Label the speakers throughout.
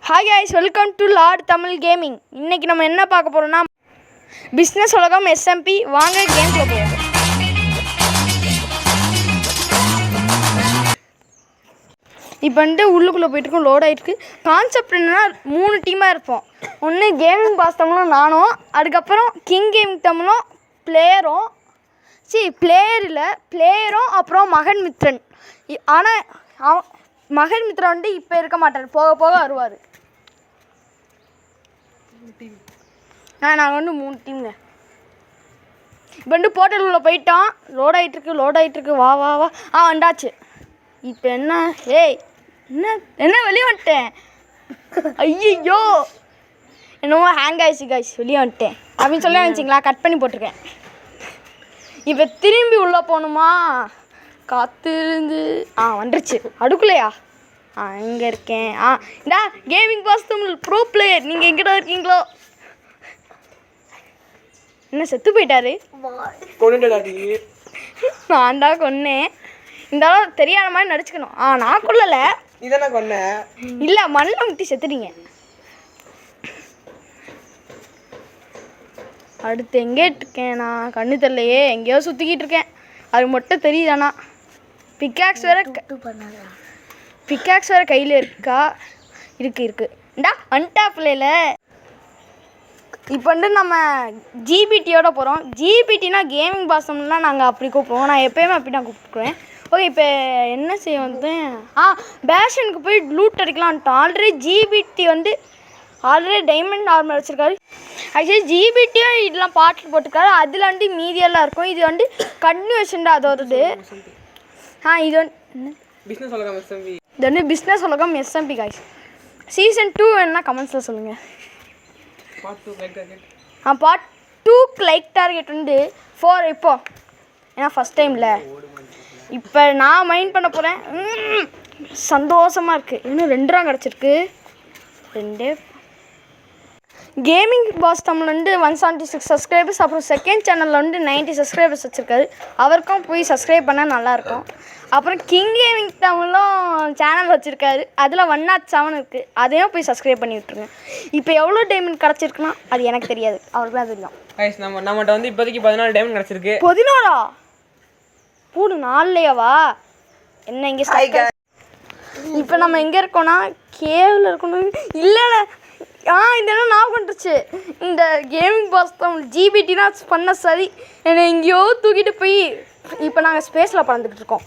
Speaker 1: Hi guys, welcome to Lord Tamil Gaming. இன்னைக்கு நம்ம என்ன பார்க்க போறோம்னா பிசினஸ் உலகம் SMP வாங்க கேம்ல போவோம். இப்போ வந்து உள்ளுக்குள்ள போயிட்டு இருக்கோம், லோட் ஆயிருக்கு. கான்செப்ட் என்னன்னா 3 டீமா இருப்போம். ஒன்னு கேமிங் பாஸ் தமிழும் நானும், அதுக்கப்புறம் கிங் கேமிங் தமிழும் பிளேயரும் பிளேயர் இல்லை பிளேயரும் அப்புறம் மகன் மித்ரன். ஆனால் மகன் மித்ரன் வந்து இப்போ இருக்க மாட்டார், போக போக வருவார். நாங்கள் வந்து 3 டீம்ங்க. இப்போ வந்து போர்ட்டல் உள்ள போயிட்டோம், லோட் ஆகிட்டுருக்கு வா வா வா. வந்தாச்சு. இப்போ என்ன என்ன வெளியே வந்துட்டேன். ஐயோ என்னமோ ஹேங் ஆயிடுச்சு காய்ஸ், வெளியே வந்துட்டேன் அப்படின்னு சொல்லி நினச்சிங்களா, கட் பண்ணி போட்டிருக்கேன். இப்போ திரும்பி உள்ளே போகணுமா, காத்திருந்து வந்துருச்சு. அடுக்குலையா இங்கே இருக்கேன். இந்தா gaming boss Tamil pro player. நீங்கள் எங்கிட்ட இருக்கீங்களோ? என்ன செத்து போயிட்டாரு? நான் தான் கொன்னேன். இருந்தாலும் தெரியாத மாதிரி நடிச்சுக்கணும். நான் கொல்லலை,
Speaker 2: இதெல்லாம் கொன்ன
Speaker 1: இல்லை மண்ணில் முட்டி செத்துட்டீங்க. அடுத்து எங்கே இருக்கேன் நான், கண்ணு தெரியலையே, எங்கேயோ சுற்றிக்கிட்டு இருக்கேன். அது மட்டும் தெரியுதாண்ணா. பிக்காக்ஸ் வேறு கையில் இருக்கா? இருக்கு இந்தா அன்டாப்லையில். இப்போ வந்து நம்ம ஜிபிடியோட போகிறோம். ஜிபிடினா கேமிங் பாசம்லாம் நாங்கள் அப்படி கூப்பிடுவோம். நான் எப்போயுமே அப்படி தான் கூப்பிட்டுக்குவேன். ஓகே, இப்போ என்ன செய்ய வந்து பேஷனுக்கு போய் லூட் அடிக்கலான்ட்டோம். ஆல்ரெடி ஜிபிடி வந்து டைமண்ட் ஆர்மர் வச்சுருக்காரு. ஆக்சுவலி ஜிபிடியும் இதெல்லாம் பாட்டில் போட்டுருக்காரு. அதில் வந்து மீதியெல்லாம் இருக்கும். இது வந்து கன்டினியூஷன் தான் அதோடது. இது வந்து இது வந்து பிஸ்னஸ் உலகம் SMP காய்ஸ். சீசன் 2 வேணுன்னா கமெண்ட்ஸில் சொல்லுங்கள். பார்ட் 2க்கு லைக் டார்கெட் வந்து 4 இப்போ. ஏன்னா ஃபஸ்ட் டைமில் இப்போ நான் மைண்ட் பண்ண போகிறேன். சந்தோஷமாக இருக்குது. இன்னும் 2 ரூபா கிடச்சிருக்கு. 2 கேமிங் பாஸ் தமிழ் வந்து 176 சப்ஸ்கிரைபர்ஸ். அப்புறம் செகண்ட் சேனலில் வந்து 90 சப்ஸ்கிரைபர்ஸ் வச்சுருக்காரு. அவருக்கும் போய் சப்ஸ்கிரைப் பண்ணால் நல்லாயிருக்கும். அப்புறம் கிங் கேமிங் தமிழும் சேனல் வச்சுருக்காரு. அதில் 107 இருக்குது. அதையும் போய் சப்ஸ்கிரைப் பண்ணி விட்ருங்க. இப்போ எவ்வளோ டைமண்ட் கிடச்சிருக்குன்னா அது எனக்கு தெரியாது, அவருக்கு தான் தெரியும்.
Speaker 2: நம்மகிட்ட வந்து இப்போதைக்கு 14 டைமண்ட் கிடச்சிருக்கு.
Speaker 1: 14 பூடு 4லேயாவா? என்ன இங்கே இப்போ நம்ம எங்கே இருக்கோன்னா கேவில் இருக்கணும். இல்லை இந்த இடம் நான் வந்துருச்சு. இந்த கேமிங் பாஸ் தமிழ் ஜிபிடினா பண்ண சரி என்னை எங்கேயோ தூக்கிட்டு போய் இப்போ நாங்கள் ஸ்பேஸில் பறந்துக்கிட்டு இருக்கோம்.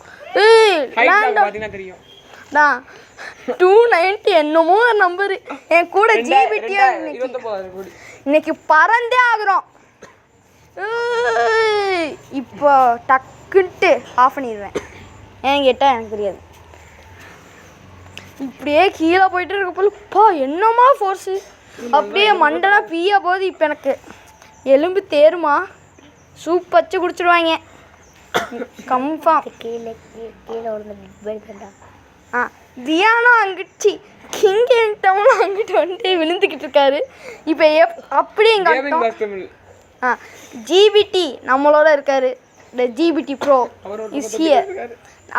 Speaker 1: 290 என்னமோ நம்பரு. என் கூட ஜிபிடியா இன்னைக்கு பறந்தே ஆகுறோம். இப்போ டக்குன்ட்டு ஆஃப் பண்ணிடுவேன். ஏன் கேட்டால் எனக்கு தெரியாது. இப்படியே கீழே போயிட்டு இருக்க போல என்னமா ஃபோர்ஸு, அப்படியே மண்டனா பீயா போகுது. இப்போ எனக்கு எலும்பு தேருமா, சூப் வச்சு குடிச்சிடுவாங்க கன்ஃபார்ம். தியானா அங்கிட்டு கிங் தமிழும் அங்கிட்டு வந்துட்டு விழுந்துக்கிட்டு இருக்காரு. இப்போ அப்படியே எங்கள் ஜிபிடி நம்மளோட இருக்காரு. இந்த ஜிபிடி ப்ரோ இஸ் ஹியர்.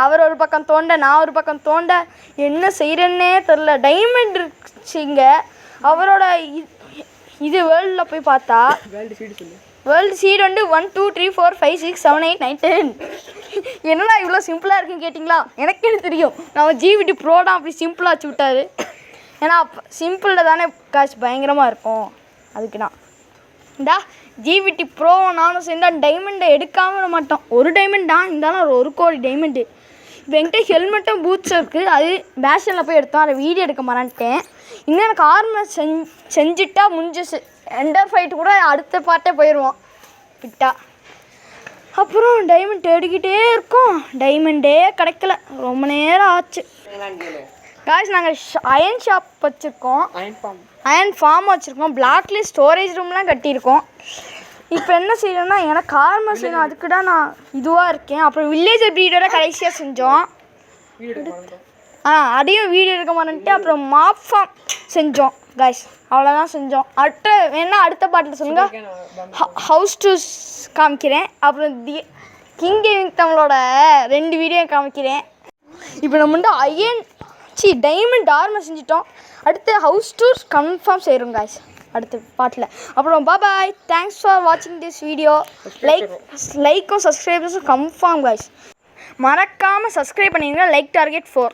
Speaker 1: அவர் ஒரு பக்கம் தோண்ட, நான் ஒரு பக்கம் தோண்ட, என்ன செய்கிறேன்னே தெரில. டைமண்ட் இருக்குங்க அவரோட. இது வேர்ல்டில் போய் பார்த்தா வேர்ல்டு சீட் வந்து 1 2 3 4 5 6 7 8 9 10. என்னடா இவ்வளோ சிம்பிளாக இருக்குன்னு கேட்டிங்களா? எனக்கு என்ன தெரியும், நம்ம ஜிபிடி ப்ரோ தான் அப்படி சிம்பிளாக வச்சு விட்டாரு. ஏன்னா சிம்பிளில் தானே காசு பயங்கரமாக இருக்கும். அதுக்கு நான் இந்தா ஜிபிடி ப்ரோ நானும் சேர்ந்தால் டைமண்டை எடுக்காமல் விட மாட்டோம். ஒரு டைமண்ட் தான் இருந்தாலும் 1 கோடி டைமண்டு. இப்போ என்கிட்ட ஹெல்மெட்டும் பூட்ஸும் இருக்குது. அது பேஷனில் போய் எடுத்தோம், அதை வீடியோ எடுக்க மாட்டேன். இன்னும் எனக்கு ஆர்மர் செஞ்சுட்டா முடிஞ்சிச்சு. எண்டர் ஃபைட்டு கூட அடுத்த பார்ட்டே போயிடுவோம் கிட்டா. அப்புறம் டைமண்ட் எடுக்கிட்டே இருக்கோம், டைமண்டே கிடைக்கல. ரொம்ப நேரம் ஆச்சு காய்ஸ். நாங்கள் அயன் ஷாப் வச்சுருக்கோம், அயன் ஃபார்ம் வச்சுருக்கோம், பிளாக்லி ஸ்டோரேஜ் ரூம்லாம் கட்டியிருக்கோம். இப்போ என்ன செய்யணும்னா எனக்கு ஆர்மர் செய்யணும். அதுக்கு தான் நான் இதுவாக இருக்கேன். அப்புறம் வில்லேஜர் ப்ரீடரை கடைசியாக செஞ்சோம். அதையும் வீடியோ எடுக்க மாட்டேன்ட்டு அப்புறம் மாப் ஃபார்ம் செஞ்சோம் காய்ஸ். அவ்வளோதான் செஞ்சோம். அடுத்த பாட்டில் சொல்லுங்கள். ஹவுஸ் டூஸ் காமிக்கிறேன். அப்புறம் கிங் கேமிங் தமிழோட 2 வீடியோ காமிக்கிறேன். இப்போ நம்ம வந்து அயன் டைமண்ட் ஆர்மர் செஞ்சிட்டோம். அடுத்து ஹவுஸ் டூர் கன்ஃபார்ம் செய்கிறோம் காய்ஸ் அடுத்த பாட்டில். அப்புறம் பாய், தேங்க்ஸ் ஃபார் வாட்சிங் திஸ் வீடியோ. லைக்கும் சப்ஸ்கிரைபர்ஸும் கன்ஃபார்ம் காய்ஸ். மறக்காமல் சப்ஸ்கிரைப் பண்ணிடுங்க. Like target 4.